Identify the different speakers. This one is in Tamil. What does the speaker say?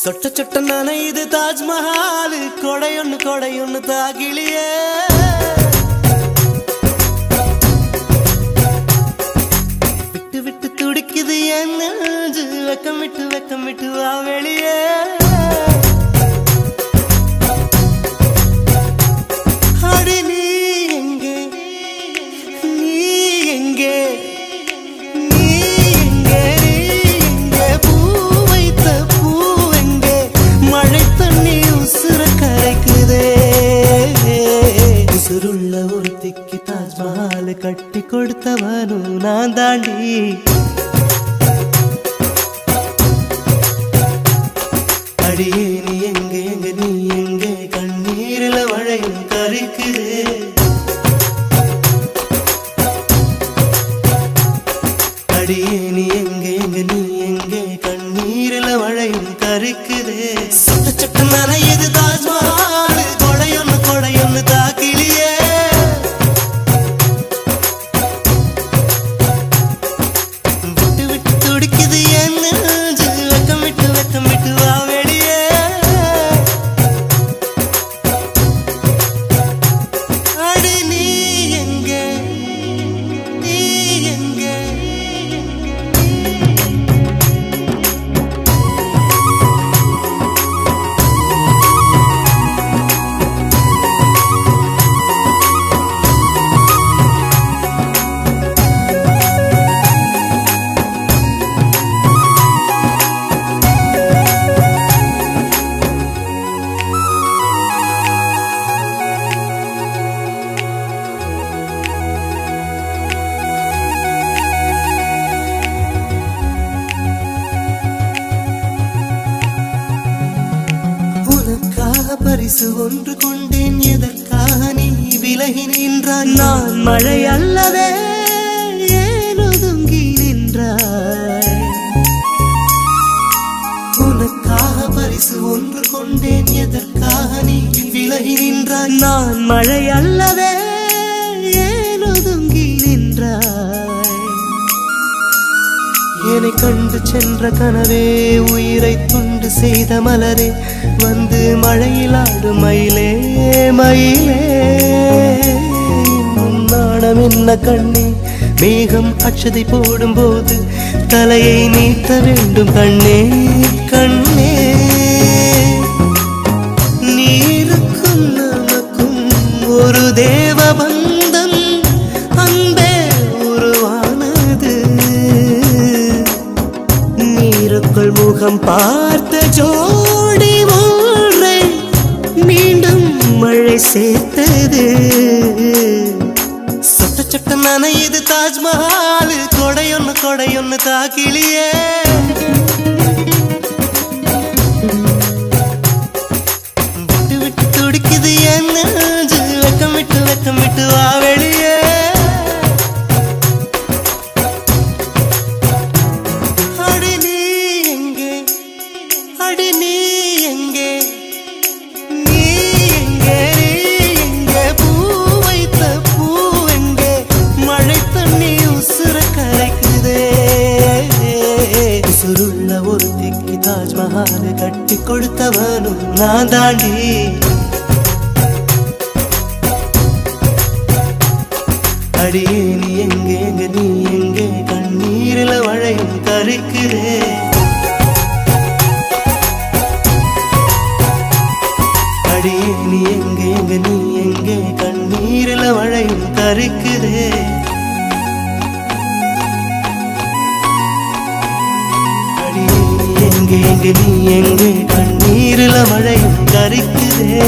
Speaker 1: சொட்ட சொட்ட நனையுது தாஜ்மஹால் கொடையொன்னு தாகிலியே விட்டு விட்டு துடிக்குது என் நெஞ்சு வெக்கமிட்டு வா வெளியே அடி நீ எங்கே ஒருத்திக்கு தாஜ்மஹால் கட்டி கொடுத்தவனும் நான் தாண்டி அடியே நீ எங்கே நீ எங்கே கண்ணீரில மழையும் கரிக்குது அடியே நீ எங்கே நீ எங்கே கண்ணீரில மழையும் கரிக்குது சொட்ட சொட்ட நனையுது தாஜ்மஹால் கொடையொன்னு தாக்கிலியே பரிசு ஒன்று கொண்டேன் எதற்காக நீ விலகி நின்றாய் நான் மழை அல்லவே ஏன் ஒதுங்கி நின்றாய் உனக்காக பரிசு ஒன்று கொண்டேன் எதற்காக நீ விலகி நின்றாய் நான் மழை அல்லவே ஏன் ஒதுங்கி நின்றாய் என்னை கண்டு சென்ற கனவே உயிரை துண்டு செய்த மலரே வந்து மழையில் ஆடும் மயிலே நாணம் என்ன கண்ணே மேகம் அச்சதை போடும் போது தலையை நீட்ட வேண்டும் கண்ணே நீருக்கும் நமக்கும் ஒரு தேவ பந்தம் அன்பே உருவானது நீருக்குள் முகம் பார்த்த ஜோடி ஒன்றை மீண்டும் மழை சேர்த்தது சொட்ட சொட்ட நனையுது தாஜ்மஹால் கொடையொன்னு தாக்கிலியே விட்டு விட்டு துடிக்குது என் நெஞ்சு வெக்கமிட்டு வா வெளியே ஒருத்திக்கு தாஜ்மஹால் கட்டி கொடுத்தவனும் நான் தாண்டி அடியே நீ எங்கே நீ எங்கே கண்ணீரில மழையும் கரிக்குது அடியே நீ எங்கே நீ எங்கே கண்ணீரில மழையும் கரிக்குது எங்கே நீ எங்கே கண்ணீரில மழையும் கரிக்குதே